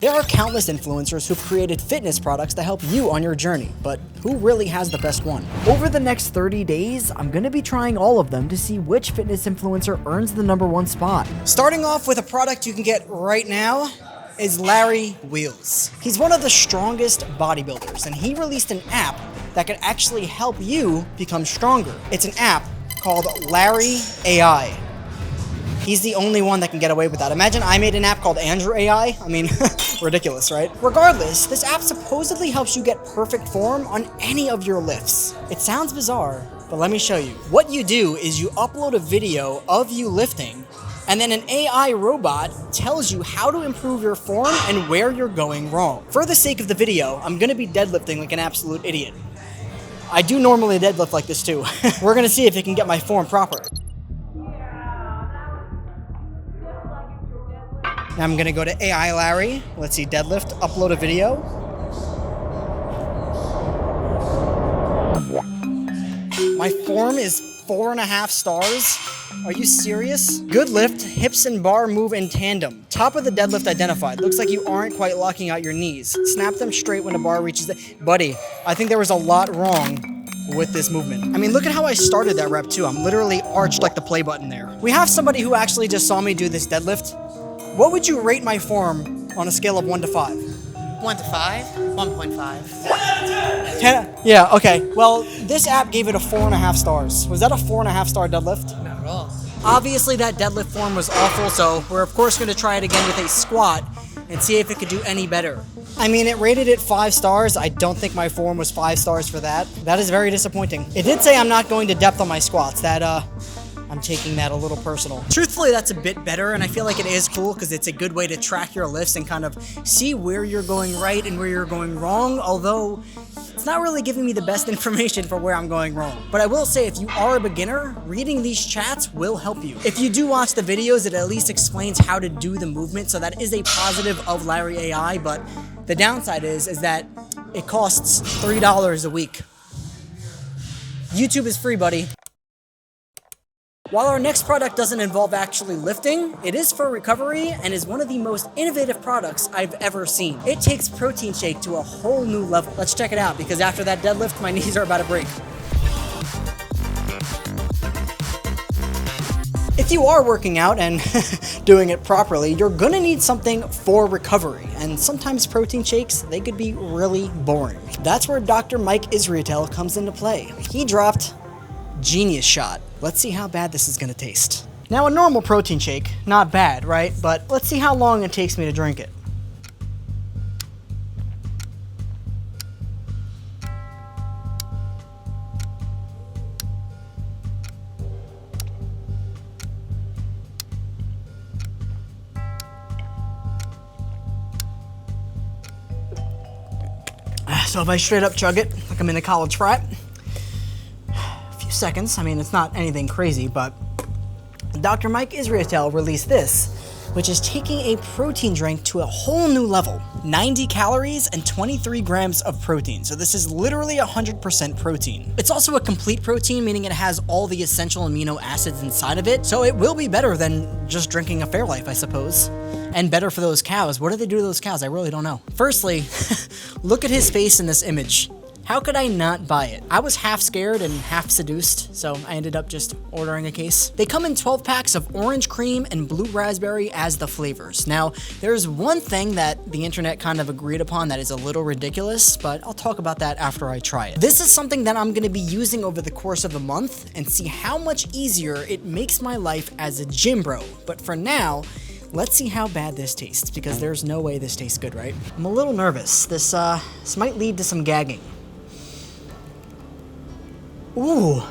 There are countless influencers who've created fitness products to help you on your journey, but who really has the best one? Over the next 30 days, I'm gonna be trying all of them to see which fitness influencer earns the #1 spot. Starting off with a product you can get right now is Larry Wheels. He's one of the strongest bodybuilders, and he released an app that can actually help you become stronger. It's an app called Larry AI. He's the only one that can get away with that. Imagine I made an app called Andrew AI. I mean, ridiculous, right? Regardless, this app supposedly helps you get perfect form on any of your lifts. It sounds bizarre, but let me show you. What you do is you upload a video of you lifting, and then an AI robot tells you how to improve your form and where you're going wrong. For the sake of the video, I'm gonna be deadlifting like an absolute idiot. I do normally deadlift like this too. We're gonna see if it can get my form proper. Now I'm gonna go to AI Larry. Let's see, deadlift, upload a video. My form is 4.5 stars. Are you serious? Good lift, hips and bar move in tandem. Top of the deadlift identified. Looks like you aren't quite locking out your knees. Snap them straight when the bar reaches the... Buddy, I think there was a lot wrong with this movement. I mean, look at how I started that rep too. I'm literally arched like the play button there. We have somebody who actually just saw me do this deadlift. What would you rate my form on a scale of 1 to 5? 1 to 5? 1.5. 10? Yeah, okay. Well, this app gave it a 4.5 stars. Was that a 4.5 star deadlift? Not at all. Obviously, that deadlift form was awful, so we're of course going to try it again with a squat and see if it could do any better. I mean, it rated it 5 stars. I don't think my form was 5 stars for that. That is very disappointing. It did say I'm not going to depth on my squats. I'm taking that a little personal. Truthfully, that's a bit better, and I feel like it is cool because it's a good way to track your lifts and kind of see where you're going right and where you're going wrong, although it's not really giving me the best information for where I'm going wrong. But I will say, if you are a beginner, reading these chats will help you. If you do watch the videos, it at least explains how to do the movement, so that is a positive of Larry AI, but the downside is that it costs $3 a week. YouTube is free, buddy. While our next product doesn't involve actually lifting, it is for recovery and is one of the most innovative products I've ever seen. It takes protein shake to a whole new level. Let's check it out, because after that deadlift, my knees are about to break. If you are working out and doing it properly, you're gonna need something for recovery, and sometimes protein shakes, they could be really boring. That's where Dr. Mike Israetel comes into play. He dropped Genius Shot. Let's see how bad this is gonna taste. Now, a normal protein shake, not bad, right? But let's see how long it takes me to drink it. So if I straight up chug it, like I'm in a college frat, seconds. I mean, it's not anything crazy, but Dr. Mike Israetel released this, which is taking a protein drink to a whole new level. 90 calories and 23 grams of protein. So this is literally 100% protein. It's also a complete protein, meaning it has all the essential amino acids inside of it. So it will be better than just drinking a Fairlife, I suppose. And better for those cows. What do they do to those cows? I really don't know. Firstly, look at his face in this image. How could I not buy it? I was half scared and half seduced, so I ended up just ordering a case. They come in 12 packs of orange cream and blue raspberry as the flavors. Now, there's one thing that the internet kind of agreed upon that is a little ridiculous, but I'll talk about that after I try it. This is something that I'm gonna be using over the course of a month and see how much easier it makes my life as a gym bro. But for now, let's see how bad this tastes, because there's no way this tastes good, right? I'm a little nervous. This might lead to some gagging. Ooh,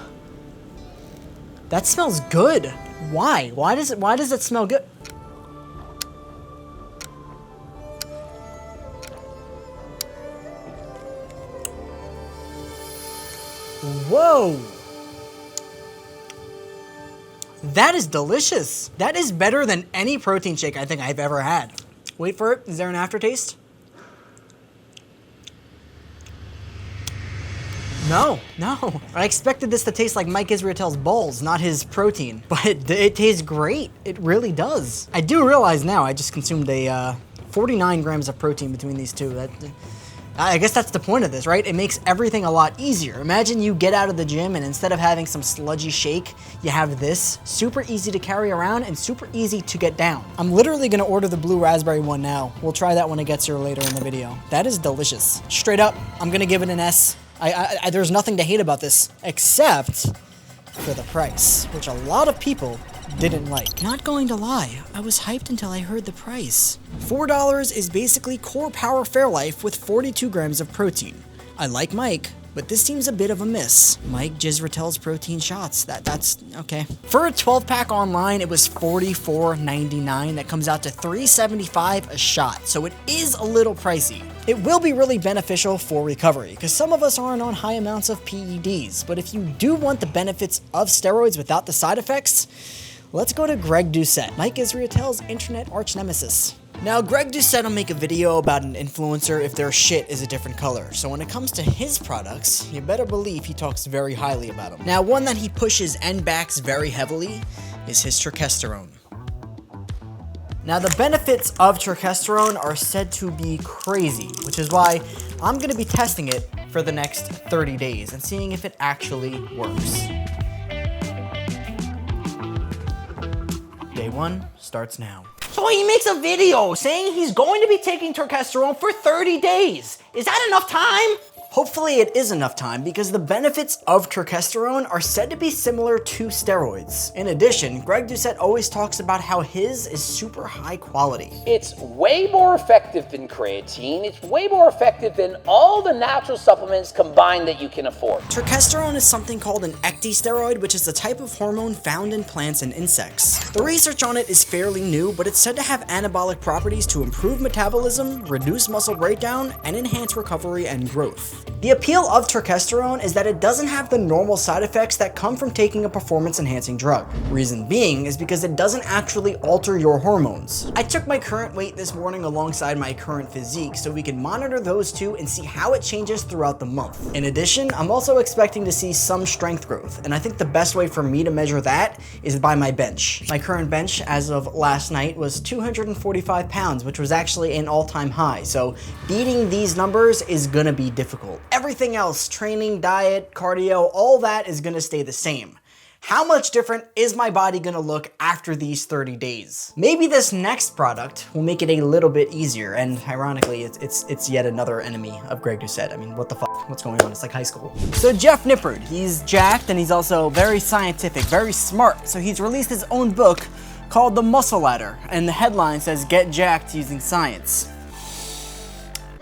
that smells good. Why? Why does it smell good? Whoa. That is delicious. That is better than any protein shake I think I've ever had. Wait for it. Is there an aftertaste? No. I expected this to taste like Mike Israetel's balls, not his protein, but it tastes great. It really does. I do realize now I just consumed a 49 grams of protein between these two. I guess that's the point of this, right? It makes everything a lot easier. Imagine you get out of the gym and instead of having some sludgy shake, you have this. Super easy to carry around and super easy to get down. I'm literally gonna order the blue raspberry one now. We'll try that when it gets here later in the video. That is delicious. Straight up, I'm gonna give it an S. There's nothing to hate about this, except for the price, which a lot of people didn't like. Not going to lie, I was hyped until I heard the price. $4 is basically Core Power Fairlife with 42 grams of protein. I like Mike, but this seems a bit of a miss. Mike Israetel's protein shots, that's okay. For a 12-pack online, it was $44.99. That comes out to $3.75 a shot, so it is a little pricey. It will be really beneficial for recovery, because some of us aren't on high amounts of PEDs, but if you do want the benefits of steroids without the side effects, let's go to Greg Doucette, Mike Israetel's internet arch nemesis. Now, Greg Doucette will make a video about an influencer if their shit is a different color, so when it comes to his products, you better believe he talks very highly about them. Now, one that he pushes and backs very heavily is his Trekesterone. Now, the benefits of Trekesterone are said to be crazy, which is why I'm going to be testing it for the next 30 days and seeing if it actually works. Day 1 starts now. So he makes a video saying he's going to be taking Trekesterone for 30 days. Is that enough time? Hopefully it is enough time because the benefits of Trekesterone are said to be similar to steroids. In addition, Greg Doucette always talks about how his is super high quality. It's way more effective than creatine. It's way more effective than all the natural supplements combined that you can afford. Trekesterone is something called an ecdysteroid, which is a type of hormone found in plants and insects. The research on it is fairly new, but it's said to have anabolic properties to improve metabolism, reduce muscle breakdown, and enhance recovery and growth. The appeal of Trekesterone is that it doesn't have the normal side effects that come from taking a performance-enhancing drug. Reason being is because it doesn't actually alter your hormones. I took my current weight this morning alongside my current physique so we can monitor those two and see how it changes throughout the month. In addition, I'm also expecting to see some strength growth, and I think the best way for me to measure that is by my bench. My current bench as of last night was 245 pounds, which was actually an all-time high, so beating these numbers is gonna be difficult. Everything else, training, diet, cardio, all that is gonna stay the same. How much different is my body gonna look after these 30 days? Maybe this next product will make it a little bit easier, and ironically, it's yet another enemy of Greg Doucette. I mean, what the fuck? What's going on? It's like high school. So Jeff Nippard, he's jacked and he's also very scientific, very smart. So he's released his own book called The Muscle Ladder, and the headline says, "Get jacked using science."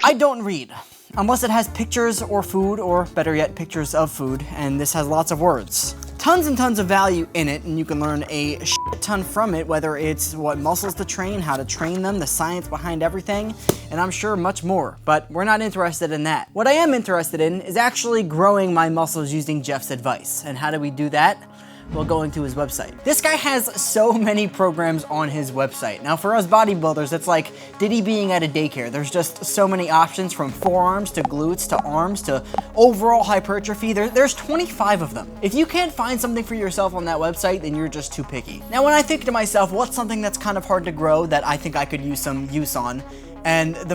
I don't read. Unless it has pictures or food, or better yet, pictures of food, and this has lots of words. Tons and tons of value in it, and you can learn a shit ton from it, whether it's what muscles to train, how to train them, the science behind everything, and I'm sure much more, but we're not interested in that. What I am interested in is actually growing my muscles using Jeff's advice, and how do we do that? Well, going to his website. This guy has so many programs on his website. Now for us bodybuilders, it's like Diddy being at a daycare. There's just so many options, from forearms to glutes to arms to overall hypertrophy. There's 25 of them. If you can't find something for yourself on that website, then you're just too picky. Now when I think to myself, what's something that's kind of hard to grow that I think I could use some use on? And the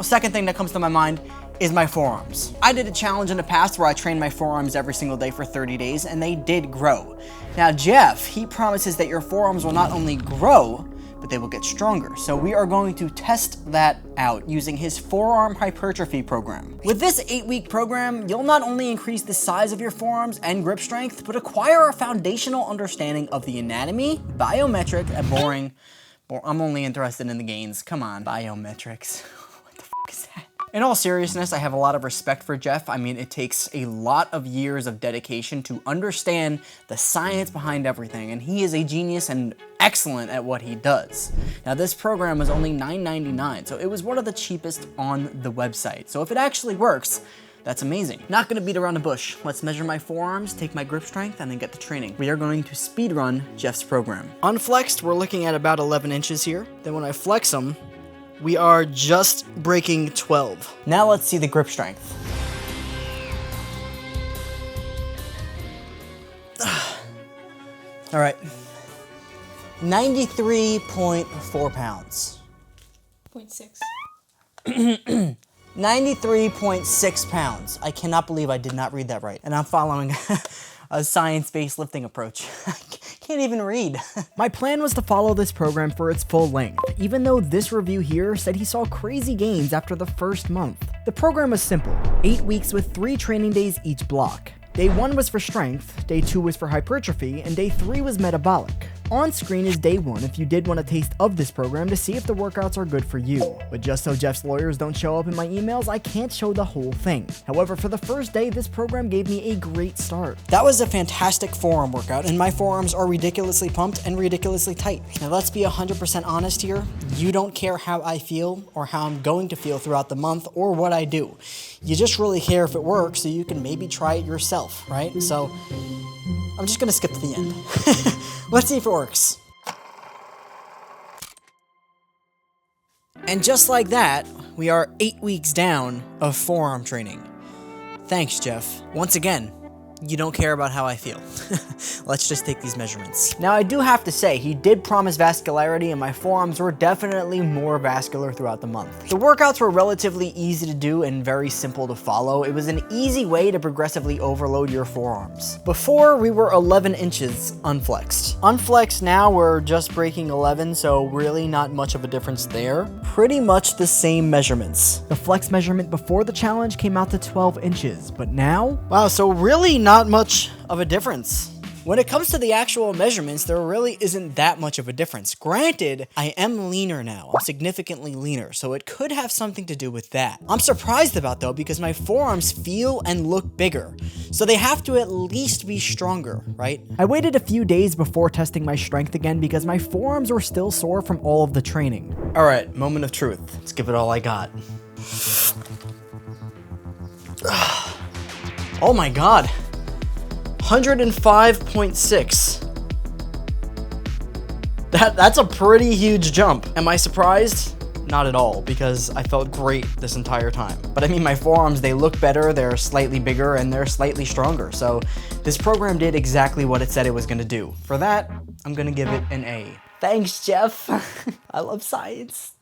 second thing that comes to my mind is my forearms. I did a challenge in the past where I trained my forearms every single day for 30 days and they did grow. Now Jeff, he promises that your forearms will not only grow, but they will get stronger. So we are going to test that out using his forearm hypertrophy program. With this 8-week program, you'll not only increase the size of your forearms and grip strength, but acquire a foundational understanding of the anatomy, biometric, and boring. I'm only interested in the gains. Come on, biometrics. What the fuck is that? In all seriousness, I have a lot of respect for Jeff. I mean, it takes a lot of years of dedication to understand the science behind everything, and he is a genius and excellent at what he does. Now, this program was only $9.99, so it was one of the cheapest on the website. So if it actually works, that's amazing. Not gonna beat around the bush. Let's measure my forearms, take my grip strength, and then get to training. We are going to speed run Jeff's program. Unflexed, we're looking at about 11 inches here. Then when I flex them, we are just breaking 12. Now let's see the grip strength. All right, 93.4 pounds. 93.6 pounds. I cannot believe I did not read that right. And I'm following a science-based lifting approach. I can't even read. My plan was to follow this program for its full length, even though this review here said he saw crazy gains after the first month. The program was simple, 8 weeks with 3 training days each block. Day 1 was for strength, day 2 was for hypertrophy, and day 3 was metabolic. On screen is day 1 if you did want a taste of this program to see if the workouts are good for you. But just so Jeff's lawyers don't show up in my emails, I can't show the whole thing. However, for the first day, this program gave me a great start. That was a fantastic forearm workout, and my forearms are ridiculously pumped and ridiculously tight. Now let's be 100% honest here. You don't care how I feel or how I'm going to feel throughout the month or what I do. You just really care if it works so you can maybe try it yourself, right? So I'm just gonna skip to the end. Let's see if it works. And just like that, we are 8 weeks down of forearm training. Thanks, Jeff. Once again, you don't care about how I feel. Let's just take these measurements. Now, I do have to say, he did promise vascularity, and my forearms were definitely more vascular throughout the month. The workouts were relatively easy to do and very simple to follow. It was an easy way to progressively overload your forearms. Before, we were 11 inches unflexed. Unflexed now, we're just breaking 11, so really not much of a difference there. Pretty much the same measurements. The flex measurement before the challenge came out to 12 inches, but now? Wow, so really not much of a difference. When it comes to the actual measurements, there really isn't that much of a difference. Granted, I am leaner now. I'm significantly leaner, so it could have something to do with that. I'm surprised about though because my forearms feel and look bigger, so they have to at least be stronger, right? I waited a few days before testing my strength again because my forearms were still sore from all of the training. All right, moment of truth. Let's give it all I got. Oh my God. 105.6. That's a pretty huge jump. Am I surprised? Not at all, because I felt great this entire time. But I mean, my forearms, they look better, they're slightly bigger, and they're slightly stronger. So this program did exactly what it said it was gonna do. For that, I'm gonna give it an A. Thanks, Jeff. I love science.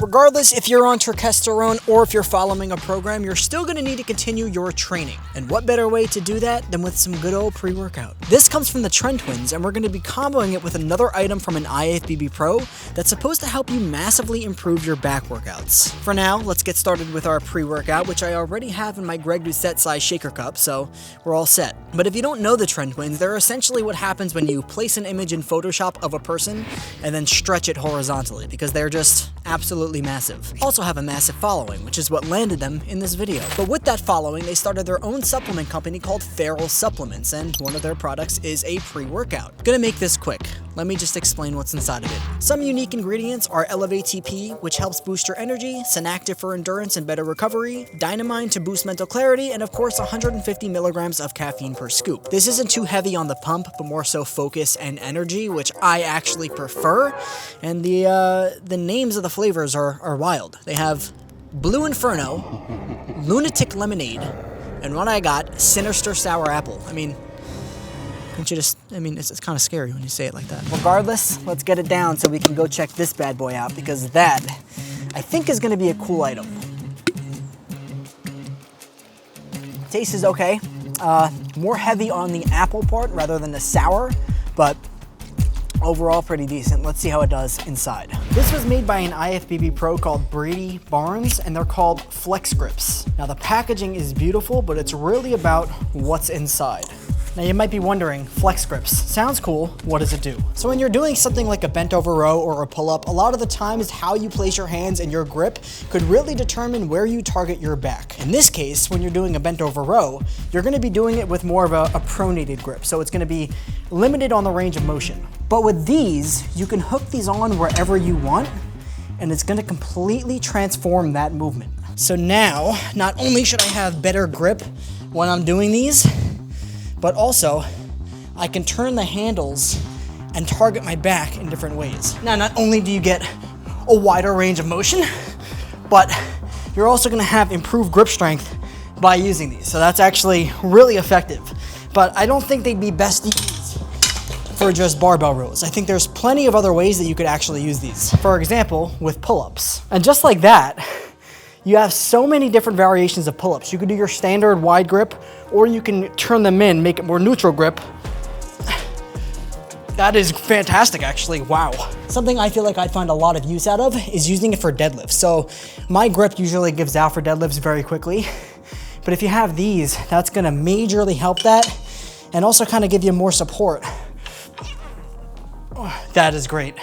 Regardless if you're on testosterone or if you're following a program, you're still going to need to continue your training. And what better way to do that than with some good old pre-workout? This comes from the Tren Twins, and we're going to be comboing it with another item from an IFBB Pro that's supposed to help you massively improve your back workouts. For now, let's get started with our pre-workout, which I already have in my Doucette size shaker cup, so we're all set. But if you don't know the Tren Twins, they're essentially what happens when you place an image in Photoshop of a person and then stretch it horizontally, because they're just absolutely massive. Also have a massive following, which is what landed them in this video. But with that following, they started their own supplement company called Feral Supplements, and one of their products is a pre-workout. Gonna make this quick. Let me just explain what's inside of it. Some unique ingredients are Elevate TP, which helps boost your energy, Synactive for endurance and better recovery, Dynamine to boost mental clarity, and of course 150 milligrams of caffeine per scoop. This isn't too heavy on the pump, but more so focus and energy, which I actually prefer. And the names of the flavors are wild. They have Blue Inferno, Lunatic Lemonade, and what I got, Sinister Sour Apple. I mean, don't you just, it's kind of scary when you say it like that. Regardless, let's get it down so we can go check this bad boy out, because that, I think, is going to be a cool item. Taste is okay. More heavy on the apple part rather than the sour, but overall pretty decent. Let's see how it does inside. This was made by an IFBB Pro called Brady Barnes, and they're called Flex Grips. Now the packaging is beautiful, but it's really about what's inside. Now you might be wondering, Flex Grips, sounds cool, what does it do? So when you're doing something like a bent over row or a pull-up, a lot of the times how you place your hands and your grip could really determine where you target your back. In this case, when you're doing a bent over row, you're gonna be doing it with more of a pronated grip, so it's gonna be limited on the range of motion. But with these, you can hook these on wherever you want, and it's gonna completely transform that movement. So now, not only should I have better grip when I'm doing these, but also I can turn the handles and target my back in different ways. Now, not only do you get a wider range of motion, but you're also gonna have improved grip strength by using these. So that's actually really effective. But I don't think they'd be best used for just barbell rows. I think there's plenty of other ways that you could actually use these. For example, with pull-ups. And just like that, you have so many different variations of pull-ups. You could do your standard wide grip, or you can turn them in, make it more neutral grip. That is fantastic, actually. Wow. Something I feel like I'd find a lot of use out of is using it for deadlifts. So my grip usually gives out for deadlifts very quickly. But if you have these, that's gonna majorly help that and also kind of give you more support. That is great.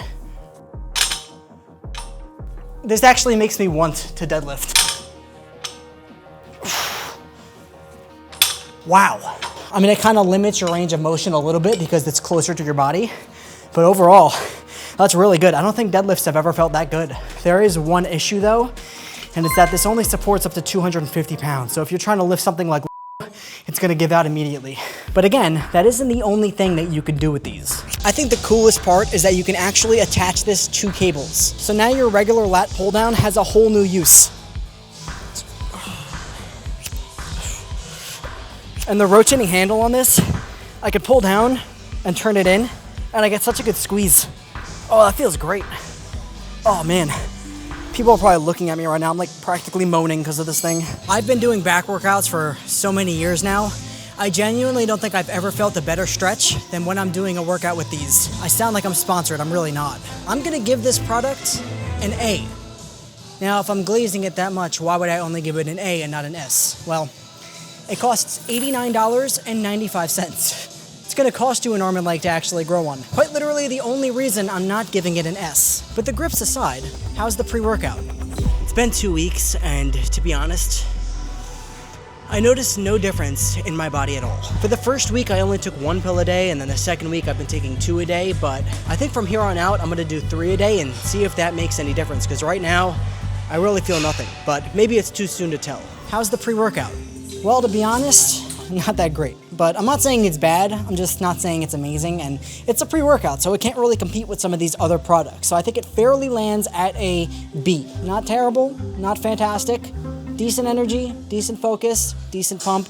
This actually makes me want to deadlift. Wow. I mean, it kind of limits your range of motion a little bit because it's closer to your body, but overall, that's really good. I don't think deadlifts have ever felt that good. There is one issue though, and it's that this only supports up to 250 pounds. So if you're trying to lift something like it's gonna give out immediately. But again, that isn't the only thing that you can do with these. I think the coolest part is that you can actually attach this to cables. So now your regular lat pull down has a whole new use. And the rotating handle on this, I could pull down and turn it in, and I get such a good squeeze. Oh, that feels great. Oh man. People are probably looking at me right now. I'm like practically moaning because of this thing. I've been doing back workouts for so many years now. I genuinely don't think I've ever felt a better stretch than when I'm doing a workout with these. I sound like I'm sponsored, I'm really not. I'm gonna give this product an A. Now, if I'm glazing it that much, why would I only give it an A and not an S? Well, it costs $89.95. It's gonna cost you an arm and leg to actually grow one. Quite literally the only reason I'm not giving it an S. But the grips aside, how's the pre-workout? It's been 2 weeks, and to be honest, I noticed no difference in my body at all. For the first week, I only took 1 pill a day, and then the second week, I've been taking 2 a day, but I think from here on out, I'm gonna do 3 a day and see if that makes any difference, because right now, I really feel nothing, but maybe it's too soon to tell. How's the pre-workout? Well, to be honest, not that great. But I'm not saying it's bad, I'm just not saying it's amazing, and it's a pre-workout, so it can't really compete with some of these other products. So I think it fairly lands at a B. Not terrible, not fantastic, decent energy, decent focus, decent pump.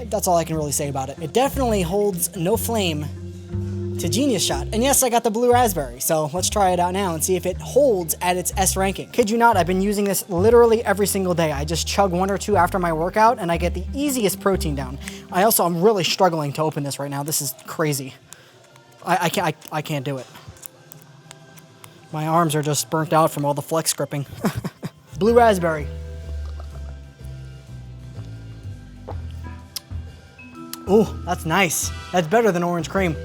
That's all I can really say about it. It definitely holds no flame to Genius Shot. And yes, I got the blue raspberry, so let's try it out now and see if it holds at its S ranking. Kid you not, I've been using this literally every single day. I just chug 1 or 2 after my workout and I get the easiest protein down. I'm really struggling to open this right now. This is crazy. I can't do it. My arms are just burnt out from all the flex gripping. Blue raspberry. Ooh, that's nice. That's better than orange cream.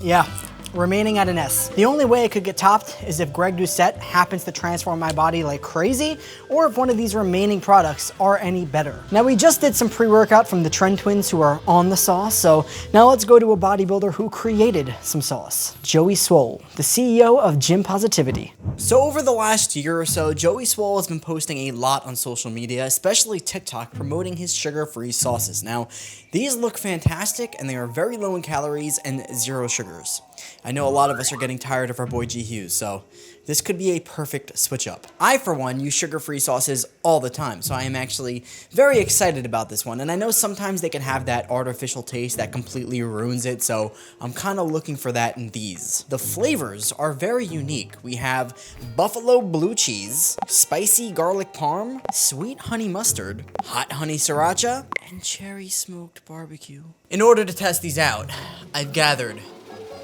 Yeah, remaining at an S. The only way it could get topped is if Greg Doucette happens to transform my body like crazy, or if one of these remaining products are any better. Now, we just did some pre-workout from the Tren Twins who are on the sauce, so now let's go to a bodybuilder who created some sauce. Joey Swoll, the CEO of Gym Positivity. So over the last year or so, Joey Swoll has been posting a lot on social media, especially TikTok, promoting his sugar-free sauces. Now, these look fantastic, and they are very low in calories and 0 sugars. I know a lot of us are getting tired of our boy G Hughes, so this could be a perfect switch up. I, for one, use sugar-free sauces all the time, so I am actually very excited about this one. And I know sometimes they can have that artificial taste that completely ruins it, so I'm kind of looking for that in these. The flavors are very unique. We have buffalo blue cheese, spicy garlic parm, sweet honey mustard, hot honey sriracha, and cherry smoked barbecue. In order to test these out, I've gathered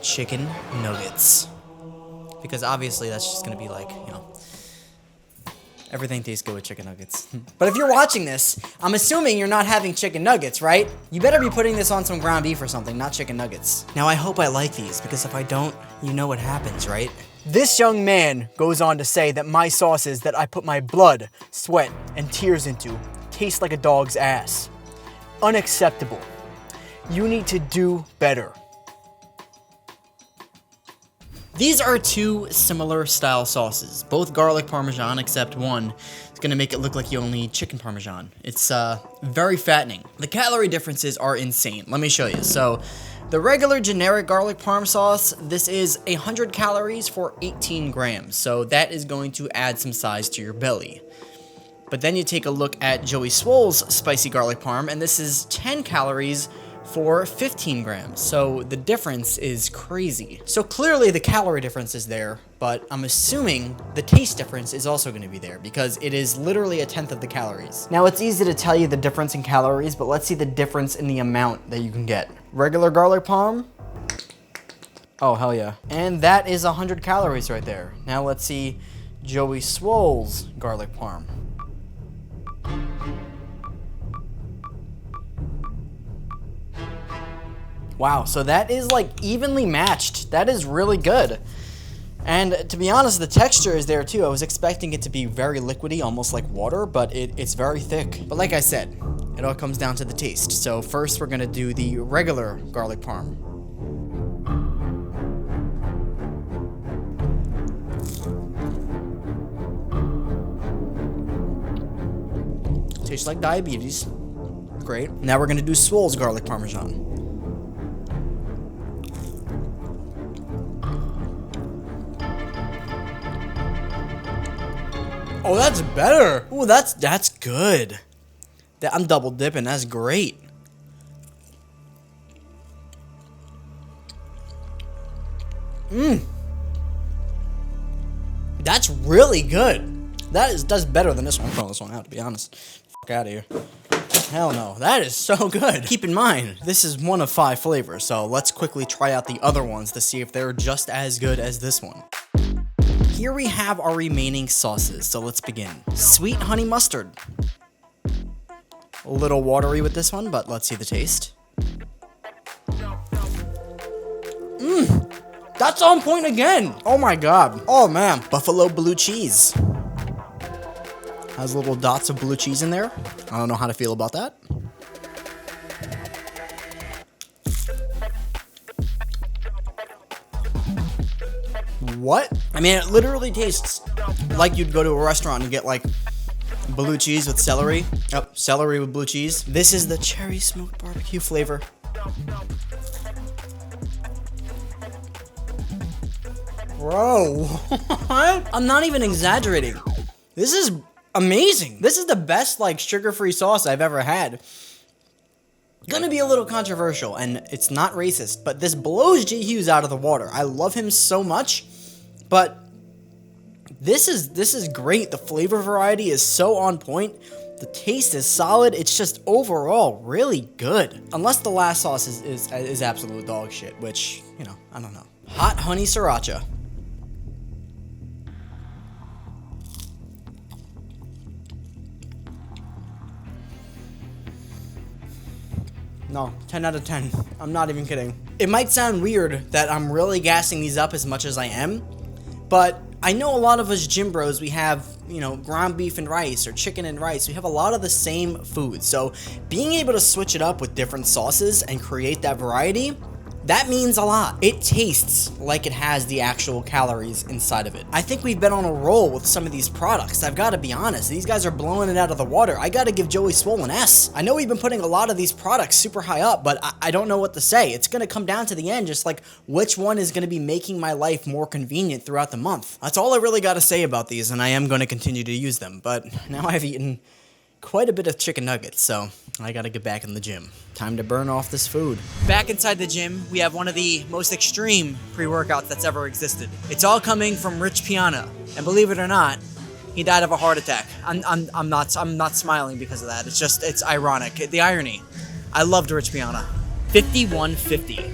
chicken nuggets. Because obviously that's just gonna be like, you know, everything tastes good with chicken nuggets. But if you're watching this, I'm assuming you're not having chicken nuggets, right? You better be putting this on some ground beef or something, not chicken nuggets. Now, I hope I like these, because if I don't, you know what happens, right? This young man goes on to say that my sauces that I put my blood, sweat, and tears into taste like a dog's ass. Unacceptable. You need to do better. These are 2 similar style sauces, both garlic parmesan, except one is gonna make it look like you only eat chicken parmesan. It's very fattening. The calorie differences are insane. Let me show you. So, the regular generic garlic parm sauce, this is 100 calories for 18 grams. So that is going to add some size to your belly. But then you take a look at Joey Swoll's spicy garlic parm, and this is 10 calories for 15 grams. So the difference is crazy. So clearly the calorie difference is there, but I'm assuming the taste difference is also going to be there because it is literally a tenth of the calories. Now it's easy to tell you the difference in calories, but let's see the difference in the amount that you can get. Regular garlic parm. Oh, hell yeah. And that is 100 calories right there. Now let's see Joey Swoll's garlic parm. Wow, so that is like evenly matched. That is really good. And to be honest, the texture is there too. I was expecting it to be very liquidy, almost like water, but it's very thick. But like I said, it all comes down to the taste. So first we're gonna do the regular garlic parm. Tastes like diabetes. Great. Now we're gonna do Swoll's garlic parmesan. Oh, that's better. Ooh, that's good. I'm double dipping. That's great. That's really good. That's better than this one. I'm throwing this one out, to be honest. Fuck out of here. Hell no. That is so good. Keep in mind, this is one of 5 flavors, so let's quickly try out the other ones to see if they're just as good as this one. Here we have our remaining sauces, so let's begin. Sweet honey mustard. A little watery with this one, but let's see the taste. That's on point again. Oh my god. Oh man. Buffalo blue cheese. Has little dots of blue cheese in there. I don't know how to feel about that. What? I mean, it literally tastes like you'd go to a restaurant and get like blue cheese with celery. Oh, celery with blue cheese. This is the cherry smoked barbecue flavor. Bro, what? I'm not even exaggerating. This is amazing. This is the best like sugar-free sauce I've ever had. Gonna be a little controversial, and it's not racist, but this blows J. Hughes out of the water. I love him so much, but this is great. The flavor variety is so on point. The taste is solid. It's just overall really good. Unless the last sauce is absolute dog shit, which, you know, I don't know. Hot honey sriracha. No, 10 out of 10. I'm not even kidding. It might sound weird that I'm really gassing these up as much as I am, but I know a lot of us gym bros, we have, you know, ground beef and rice or chicken and rice. We have a lot of the same food. So being able to switch it up with different sauces and create that variety, that means a lot. It tastes like it has the actual calories inside of it. I think we've been on a roll with some of these products. I've got to be honest. These guys are blowing it out of the water. I got to give Joey Swoll an S. I know we've been putting a lot of these products super high up, but I don't know what to say. It's going to come down to the end, just like which one is going to be making my life more convenient throughout the month. That's all I really got to say about these, and I am going to continue to use them. But now I've eaten quite a bit of chicken nuggets, so I gotta get back in the gym. Time to burn off this food. Back inside the gym, we have one of the most extreme pre-workouts that's ever existed. It's all coming from Rich Piana, and believe it or not, he died of a heart attack. I'm not smiling because of that. It's ironic. The irony. I loved Rich Piana. 5150.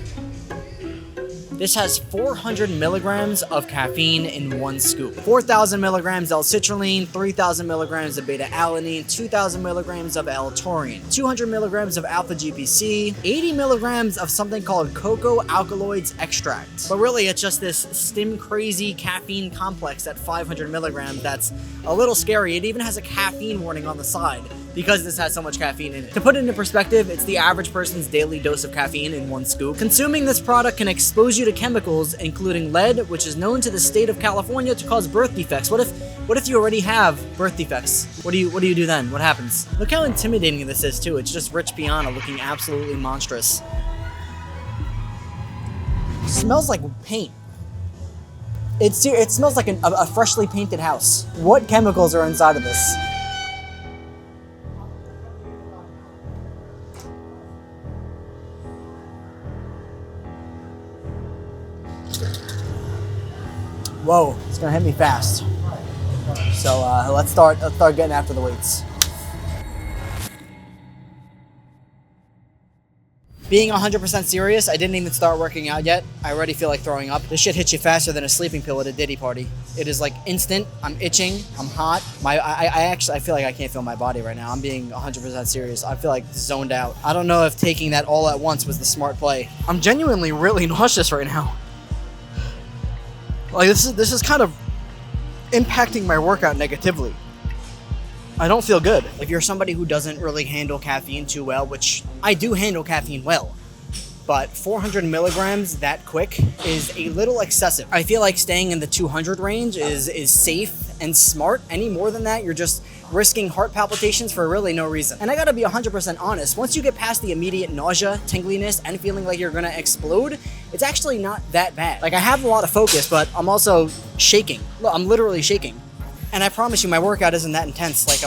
This has 400 milligrams of caffeine in one scoop. 4,000 milligrams L-citrulline, 3,000 milligrams of beta-alanine, 2,000 milligrams of L-taurine, 200 milligrams of alpha-GPC, 80 milligrams of something called cocoa alkaloids extract. But really, it's just this stim-crazy caffeine complex at 500 milligrams that's a little scary. It even has a caffeine warning on the side because this has so much caffeine in it. To put it into perspective, it's the average person's daily dose of caffeine in one scoop. Consuming this product can expose you to chemicals, including lead, which is known to the state of California to cause birth defects. What if you already have birth defects? What do you do then? What happens? Look how intimidating this is too. It's just Rich Piana looking absolutely monstrous. It smells like paint. It smells like a freshly painted house. What chemicals are inside of this? Whoa, it's gonna hit me fast. So let's start getting after the weights. Being 100% serious, I didn't even start working out yet. I already feel like throwing up. This shit hits you faster than a sleeping pill at a Diddy party. It is like instant. I'm itching. I'm hot. I feel like I can't feel my body right now. I'm being 100% serious. I feel like zoned out. I don't know if taking that all at once was the smart play. I'm genuinely really nauseous right now. Like this is kind of impacting my workout negatively. I don't feel good. If you're somebody who doesn't really handle caffeine too well, which I do handle caffeine well, but 400 milligrams that quick is a little excessive. I feel like staying in the 200 range is safe and smart. Any more than that, you're just risking heart palpitations for really no reason. And I gotta be 100% honest, once you get past the immediate nausea, tingliness, and feeling like you're gonna explode, it's actually not that bad. Like I have a lot of focus, but I'm also shaking. Look, I'm literally shaking. And I promise you, my workout isn't that intense. Like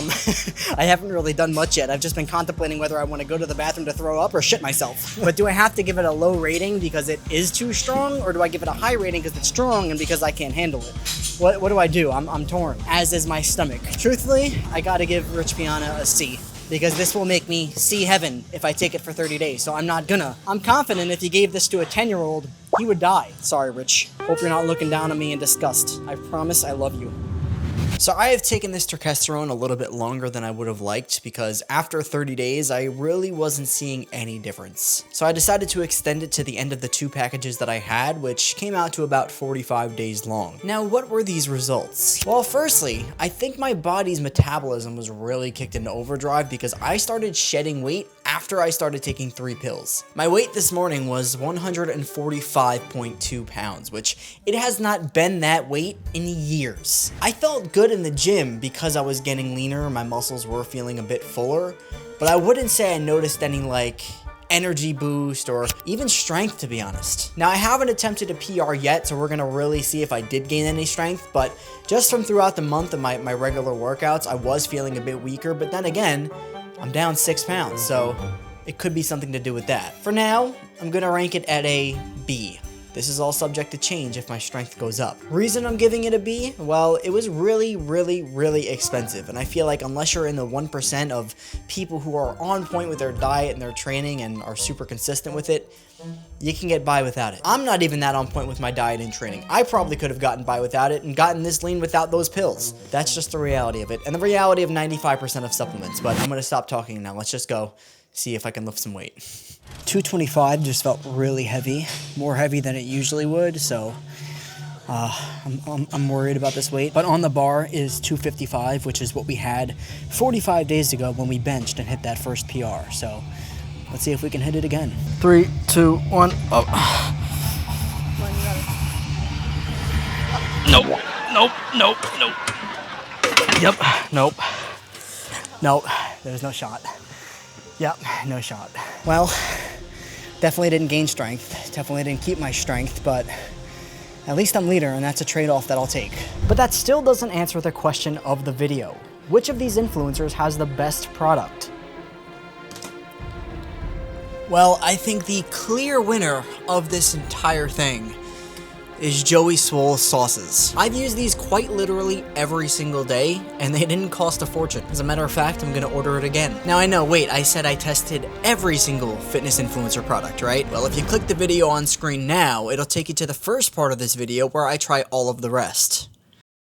I haven't really done much yet. I've just been contemplating whether I want to go to the bathroom to throw up or shit myself. But do I have to give it a low rating because it is too strong, or do I give it a high rating because it's strong and because I can't handle it? What do I do? I'm torn, as is my stomach. Truthfully, I gotta give Rich Piana a C, because this will make me see heaven if I take it for 30 days, so I'm not gonna. I'm confident if you gave this to a 10-year-old, he would die. Sorry, Rich. Hope you're not looking down on me in disgust. I promise I love you. So I have taken this testosterone a little bit longer than I would have liked, because after 30 days, I really wasn't seeing any difference. So I decided to extend it to the end of the 2 packages that I had, which came out to about 45 days long. Now, what were these results? Well, firstly, I think my body's metabolism was really kicked into overdrive because I started shedding weight after I started taking 3 pills. My weight this morning was 145.2 pounds, which it has not been that weight in years. I felt good in the gym because I was getting leaner, my muscles were feeling a bit fuller, but I wouldn't say I noticed any like energy boost or even strength, to be honest. Now, I haven't attempted a PR yet, so we're gonna really see if I did gain any strength, but just from throughout the month of my regular workouts, I was feeling a bit weaker, but then again, I'm down 6 pounds, so it could be something to do with that. For now, I'm gonna rank it at a B. This is all subject to change if my strength goes up. Reason I'm giving it a B? Well, it was really, really, really expensive. And I feel like unless you're in the 1% of people who are on point with their diet and their training and are super consistent with it, you can get by without it. I'm not even that on point with my diet and training. I probably could have gotten by without it and gotten this lean without those pills. That's just the reality of it. And the reality of 95% of supplements. But I'm gonna stop talking now. Let's just go see if I can lift some weight. 225 just felt really heavy, more heavy than it usually would, so I'm worried about this weight. But on the bar is 255, which is what we had 45 days ago when we benched and hit that first PR. So let's see if we can hit it again. 3, 2, 1, up. Nope. Yep, nope. There's no shot. Yep, no shot. Well, definitely didn't gain strength, definitely didn't keep my strength, but at least I'm leaner, and that's a trade-off that I'll take. But that still doesn't answer the question of the video. Which of these influencers has the best product? Well, I think the clear winner of this entire thing is Joey Swoll sauces. I've used these quite literally every single day, and they didn't cost a fortune. As a matter of fact, I'm gonna order it again. Now I know, wait, I said I tested every single fitness influencer product, right? Well, if you click the video on screen now, it'll take you to the first part of this video where I try all of the rest.